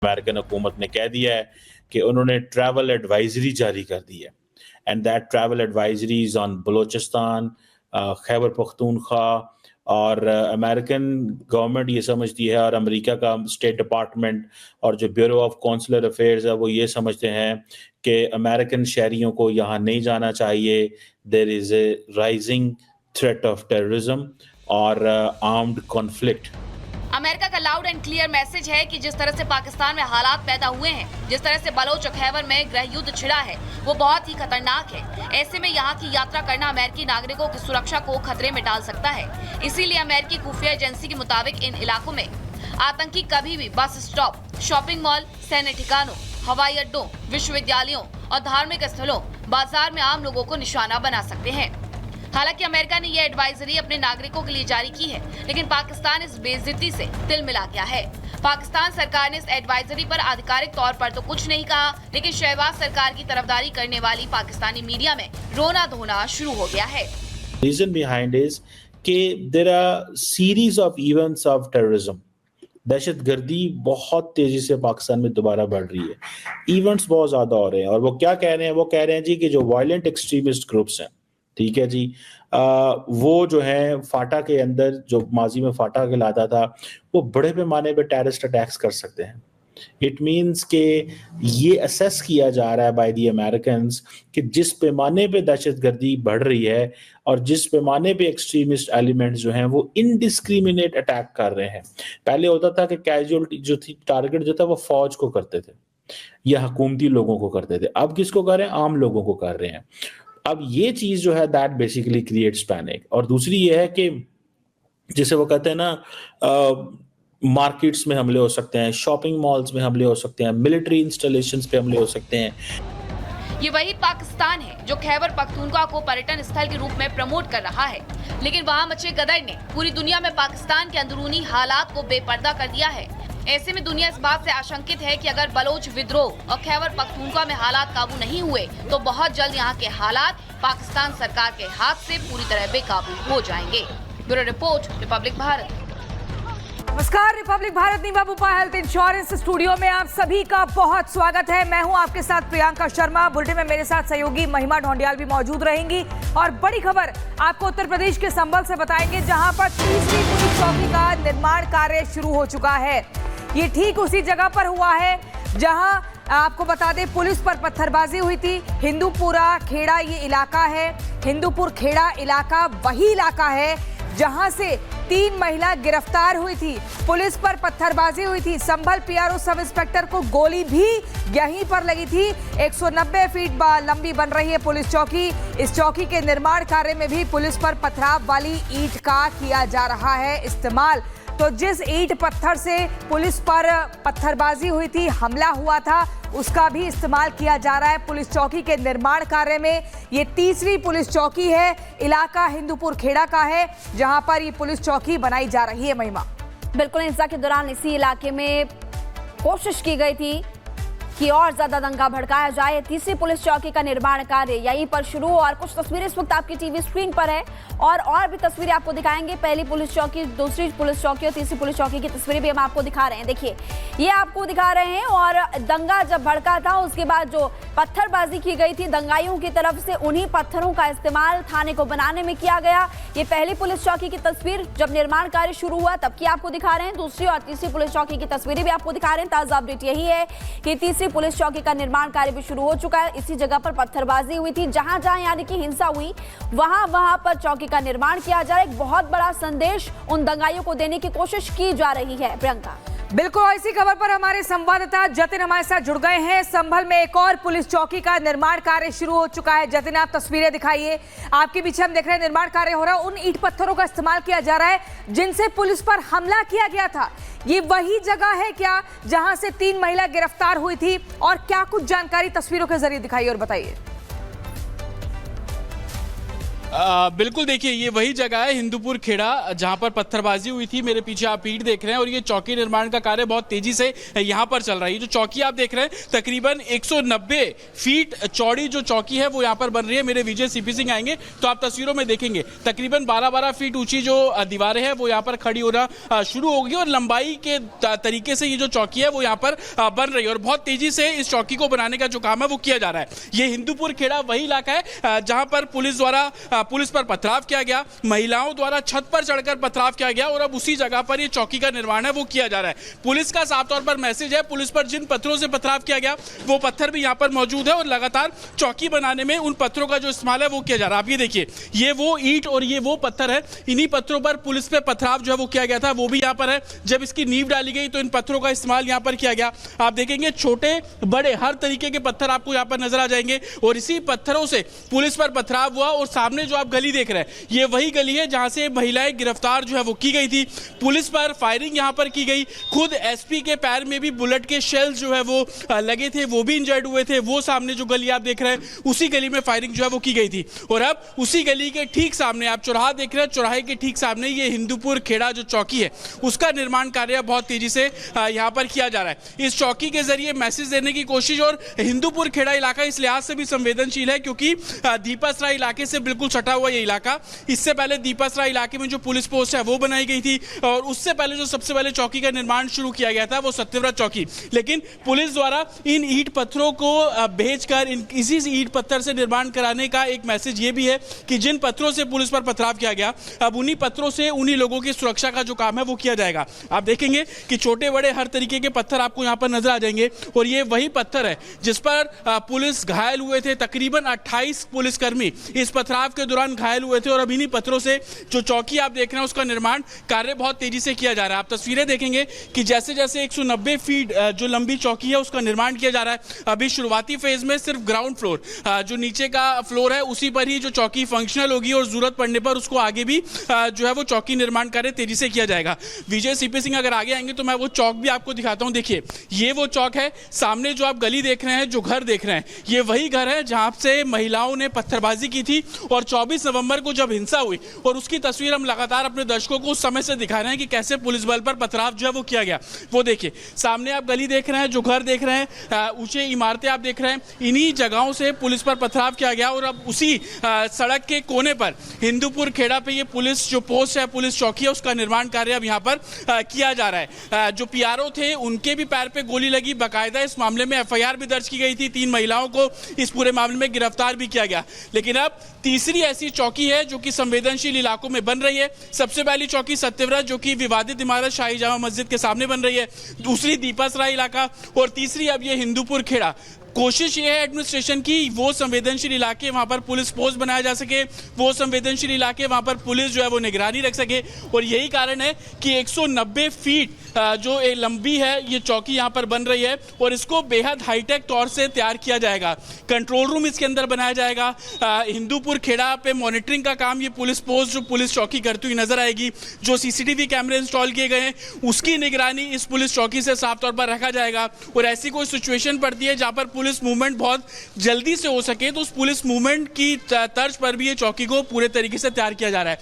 American हुकूमत ने कह दिया है कि उन्होंने ट्रैवल एडवाइजरी जारी कर दी है and that travel advisory is on Balochistan, Khyber Pakhtunkhwa और अमेरिकन गवर्नमेंट ये समझती है और अमेरिका का स्टेट डिपार्टमेंट और जो ब्यूरो ऑफ कौंसलर अफेयर्स है वो ये समझते हैं कि अमेरिकन शहरियों को यहाँ नहीं जाना चाहिए। There is a rising threat of terrorism और आर्म्ड कॉन्फ्लिक्ट। अमेरिका का लाउड एंड क्लियर मैसेज है कि जिस तरह से पाकिस्तान में हालात पैदा हुए हैं, जिस तरह से बलोच और खैबर में गृह युद्ध छिड़ा है, वो बहुत ही खतरनाक है। ऐसे में यहाँ की यात्रा करना अमेरिकी नागरिकों की सुरक्षा को खतरे में डाल सकता है। इसीलिए अमेरिकी खुफिया एजेंसी के मुताबिक इन इलाकों में आतंकी कभी भी बस स्टॉप, शॉपिंग मॉल, सैन्य ठिकानों, हवाई अड्डों, विश्वविद्यालयों और धार्मिक स्थलों, बाजार में आम लोगों को निशाना बना सकते हैं। हालांकि अमेरिका ने यह एडवाइजरी अपने नागरिकों के लिए जारी की है, लेकिन पाकिस्तान इस बेइज्जती से तिल मिला गया है। पाकिस्तान सरकार ने इस एडवाइजरी पर आधिकारिक तौर पर तो कुछ नहीं कहा, लेकिन शहबाज सरकार की तरफदारी करने वाली पाकिस्तानी मीडिया में रोना धोना शुरू हो गया है। रीजन बिहाइंड इज कि there are series of events of terrorism. दहशतगर्दी बहुत तेजी से पाकिस्तान में दोबारा बढ़ रही है, इवेंट्स बहुत ज्यादा हो रहे हैं। और वो क्या कह रहे हैं? वो कह रहे हैं जी कि जो वायलेंट एक्सट्रीमिस्ट ग्रुप्स हैं, ठीक है जी, वो जो है फाटा के अंदर, जो माजी में फाटा कहलाता था, वो बड़े पैमाने पे टेररिस्ट अटैक्स कर सकते हैं। इट मीन्स के ये असेस किया जा रहा है बाय दी अमेरिकन्स कि जिस पैमाने पे दहशतगर्दी बढ़ रही है और जिस पैमाने पे एक्सट्रीमिस्ट एलिमेंट्स जो हैं वो इनडिस्क्रिमिनेट अटैक कर रहे हैं। पहले होता था कि कैजुअलिटी जो थी, टारगेट जो था वो फौज को करते थे या हुकूमती लोगों को करते थे, अब किसको कर रहे हैं? आम लोगों को कर रहे हैं। अब ये चीज जो है दैट बेसिकली क्रिएट्स पैनिक। और दूसरी ये है कि जिसे वो कहते हैं ना, मार्केट्स में हमले हो सकते हैं, शॉपिंग मॉल्स में हमले हो सकते हैं, मिलिट्री इंस्टॉलेशंस पे हमले हो सकते हैं। ये वही पाकिस्तान है जो खैबर पख्तूनख्वा को पर्यटन स्थल के रूप में प्रमोट कर रहा है, लेकिन वहाँ मचे गदर ने पूरी दुनिया में पाकिस्तान के अंदरूनी हालात को बेपर्दा कर दिया है। ऐसे में दुनिया इस बात से आशंकित है कि अगर बलोच विद्रोह और खैबर पख्तूनख्वा में हालात काबू नहीं हुए तो बहुत जल्द यहाँ के हालात पाकिस्तान सरकार के हाथ से पूरी तरह बेकाबू हो जाएंगे। Bureau report, republic Bharat. नमस्कार, republic Bharat Niva Bupa health insurance studio में आप सभी का बहुत स्वागत है। मैं हूं आपके साथ प्रियंका शर्मा। बुलेटिन में मेरे साथ सहयोगी महिमा ढोंडियाल भी मौजूद रहेंगी और बड़ी खबर आपको उत्तर प्रदेश के संभल से बताएंगे, जहां पर तीसरी पुलिस चौकी का निर्माण कार्य शुरू हो चुका है। ये ठीक उसी जगह पर हुआ है जहां आपको बता दें पुलिस पर पत्थरबाजी हुई थी। हिंदूपुरा खेड़ा ये इलाका है। हिंदूपुर खेड़ा इलाका वही इलाका है जहां से 3 महिला गिरफ्तार हुई थी। पुलिस पर पत्थरबाजी हुई थी। संभल पीआरओ सब इंस्पेक्टर को गोली भी यहीं पर लगी थी। 190 फीट लंबी बन रही है पुलिस चौकी। इस चौकी के निर्माण कार्य में भी पुलिस पर पथराव वाली ईंट का किया जा रहा है इस्तेमाल। तो जिस ईंट पत्थर से पुलिस पर पत्थरबाजी हुई थी, हमला हुआ था, उसका भी इस्तेमाल किया जा रहा है पुलिस चौकी के निर्माण कार्य में। ये तीसरी पुलिस चौकी है। इलाका हिंदूपुर खेड़ा का है जहां पर ये पुलिस चौकी बनाई जा रही है। महिमा, बिल्कुल, हिंसा के दौरान इसी इलाके में कोशिश की गई थी कि और ज्यादा दंगा भड़काया जाए। तीसरी पुलिस चौकी का निर्माण कार्य यहीं पर शुरू। और कुछ तस्वीरें इस वक्त आपकी टीवी स्क्रीन पर है और भी तस्वीरें आपको दिखाएंगे। पहली पुलिस चौकी, दूसरी पुलिस चौकी और तीसरी पुलिस चौकी की तस्वीरें भी हम आपको दिखा रहे हैं। देखिए, ये आपको दिखा रहे हैं। और दंगा जब भड़का था उसके बाद जो पत्थरबाजी की गई थी दंगाइयों की तरफ से, उन्हीं पत्थरों का इस्तेमाल थाने को बनाने में किया गया। ये पहली पुलिस चौकी की तस्वीर जब निर्माण कार्य शुरू हुआ तब की आपको दिखा रहे हैं। दूसरी और तीसरी पुलिस चौकी की तस्वीरें भी आपको दिखा रहे हैं। ताजा अपडेट यही है कि तीसरी पुलिस चौकी का निर्माण कार्य भी शुरू हो चुका है। इसी जगह पर पत्थरबाजी हुई थी, जहां जहां यानी कि हिंसा हुई वहां पर चौकी का निर्माण किया जा रहा है। एक बहुत बड़ा संदेश उन दंगाइयों को देने की कोशिश की जा रही है। प्रियंका, बिल्कुल, इसी खबर पर हमारे संवाददाता जतिन हमारे साथ जुड़ गए हैं। संभल में एक और पुलिस चौकी का निर्माण कार्य शुरू हो चुका है। जतिन, आप तस्वीरें दिखाइए। आपके पीछे हम देख रहे हैं निर्माण कार्य हो रहा है। उन ईंट पत्थरों का इस्तेमाल किया जा रहा है जिनसे पुलिस पर हमला किया गया था। ये वही जगह है क्या जहां से 3 महिला गिरफ्तार हुई थी? और क्या कुछ जानकारी तस्वीरों के जरिए दिखाइए और बताइए। बिल्कुल, देखिए ये वही जगह है हिंदूपुर खेड़ा जहां पर पत्थरबाजी हुई थी। मेरे पीछे आप ईंट देख रहे हैं और ये चौकी निर्माण का कार्य बहुत तेजी से यहां पर चल रहा है। ये जो चौकी आप देख रहे हैं तकरीबन 190 फीट चौड़ी जो चौकी है वो यहां पर बन रही है। मेरे विजय सीपी सिंह आएंगे तो आप तस्वीरों में देखेंगे तकरीबन 12-12 फीट ऊंची जो दीवारें हैं वो यहां पर खड़ी होना शुरू होगी और लंबाई के तरीके से ये जो चौकी है वो यहां पर बन रही है और बहुत तेजी से इस चौकी को बनाने का जो काम है वो किया जा रहा है। ये हिंदूपुर खेड़ा वही इलाका है जहां पर पुलिस पर पथराव किया गया, महिलाओं द्वारा छत पर चढ़कर पथराव किया गया और अब उसी जगह पर ये चौकी का निर्माण है वो किया जा रहा है। पुलिस का साफ तौर पर मैसेज है, पुलिस पर जिन पत्थरों से पथराव किया गया वो पत्थर भी यहां पर मौजूद है और लगातार चौकी बनाने में उन पत्थरों का जो इस्तेमाल है वो किया जा रहा है। आप ये देखिए, ये वो ईंट और ये वो पत्थर है, इन्हीं पत्थरों पर पुलिस पे पथराव जो है वो किया गया था, वो भी यहां पर है। जब इसकी नींव डाली गई तो इन पत्थरों का इस्तेमाल यहां पर किया गया। आप देखेंगे छोटे बड़े हर तरीके के पत्थर आपको यहां पर नजर आ जाएंगे और इसी पत्थरों से पुलिस पर पथराव हुआ और सामने जो आप गली देख रहे हैं ये वही गली है जहां से महिलाएं गिरफ्तार जो है वो की गई थी। पुलिस पर फायरिंग यहां पर की गई, खुद एसपी के पैर में भी बुलेट के शेल्स जो है वो लगे थे, वो भी इंजर्ड हुए थे। वो सामने जो गली आप देख रहे हैं उसी गली में फायरिंग जो है वो की गई थी और अब उसी गली के ठीक सामने आप चौराहा देख रहे हैं, चौराहे के ठीक सामने ये हिंदूपुर खेड़ा जो चौकी है उसका निर्माण कार्य बहुत तेजी से यहां पर किया जा रहा है। इस चौकी के जरिए मैसेज देने की कोशिश, और हिंदूपुर खेड़ा इलाका इस लिहाज से भी संवेदनशील है क्योंकि दीपासरा इलाके से बिल्कुल सटा हुआ ये इलाका। इससे पहले दीपासरा इलाके में जो पुलिस पोस्ट है वो बनाई गई थी और उससे पहले जो सबसे पहले चौकी का निर्माण शुरू किया गया था वो सत्यव्रत चौकी। लेकिन पुलिस द्वारा इन ईंट पत्थरों को भेजकर इसी ईंट पत्थर से निर्माण कराने का एक मैसेज ये भी है कि जिन पत्थरों से पुलिस पर पथराव किया गया अब उन्हीं पत्थरों से उन्हीं लोगों की सुरक्षा का जो काम है वो किया जाएगा। आप देखेंगे कि छोटे बड़े हर तरीके के पत्थर आपको यहाँ पर नजर आ जाएंगे और ये वही पत्थर है जिस पर पुलिस घायल हुए थे। तकरीबन 28 पुलिसकर्मी इस पथराव के दौरान घायल हुए थे और अब इन्हीं पत्थरों से जो चौकी आप देख रहे हैं उसका निर्माण कार्य बहुत तेजी से किया जा रहा है। आप तस्वीरें देखेंगे कि जैसे जैसे 190 फीट जो लंबी चौकी है उसका निर्माण किया जा रहा है। अभी शुरुआती फेज में सिर्फ ग्राउंड फ्लोर जो नीचे का फ्लोर है उसी पर ही जो चौकी फंक्शनल होगी और जरूरत पड़ने पर उसको आगे भी जो है वो चौकी निर्माण कार्य तेजी से किया जाएगा। विजय सीपी सिंह अगर आगे आएंगे तो मैं वो चौक भी आपको दिखाता हूं। देखिए ये वो चौक है, सामने जो आप गली देख रहे हैं, जो घर देख रहे हैं, ये वही घर है जहां से महिलाओं ने पत्थरबाजी की थी और 24 नवंबर को जब हिंसा हुई और उसकी तस्वीर हम लगातार अपने दर्शकों को उस समय से दिखा रहे हैं कि कैसे पुलिस बल पर पथराव जो है वो किया गया। वो देखिए सामने आप गली देख रहे हैं, जो घर देख रहे हैं, ऊंचे इमारतें आप देख रहे हैं, इन्हीं जगहों से पुलिस पर पथराव किया गया और अब उसी सड़क के कोने पर हिंदूपुर खेड़ा पे ये पुलिस जो पोस्ट है, पुलिस चौकी है, उसका निर्माण कार्य अब यहाँ पर किया जा रहा है। जो पीआरओ थे उनके भी पैर पे गोली लगी, बाकायदा इस मामले में एफआईआर भी दर्ज की गई थी, 3 महिलाओं को इस पूरे मामले में गिरफ्तार भी किया गया। लेकिन अब तीसरी ऐसी चौकी है जो कि संवेदनशील इलाकों में बन रही है। सबसे पहली चौकी सत्यव्रत जो कि विवादित इमारत शाही जामा मस्जिद के सामने बन रही है, दूसरी दीपासरा इलाका और तीसरी अब ये हिंदूपुर खेड़ा। कोशिश ये है एडमिनिस्ट्रेशन की वो संवेदनशील इलाके वहां पर पुलिस पोस्ट बनाया जा सके, वो संवेदनशील इलाके वहां पर पुलिस जो है वो निगरानी रख सके और यही कारण है कि 190 फीट जो लंबी है ये चौकी यहां पर बन रही है और इसको बेहद हाईटेक तौर से तैयार किया जाएगा। कंट्रोल रूम इसके अंदर बनाया जाएगा। हिंदूपुर खेड़ा पे मॉनिटरिंग का काम ये पुलिस पोस्ट जो पुलिस चौकी करती हुई नजर आएगी। जो सीसीटीवी कैमरे इंस्टॉल किए गए हैं उसकी निगरानी इस पुलिस चौकी से साफ तौर पर रखा जाएगा और ऐसी कोई सिचुएशन पड़ती है जहां पर पुलिस मूवमेंट बहुत जल्दी से हो सके तो उस पुलिस मूवमेंट की तर्ज पर भी ये चौकी को पूरे तरीके से तैयार किया जा रहा है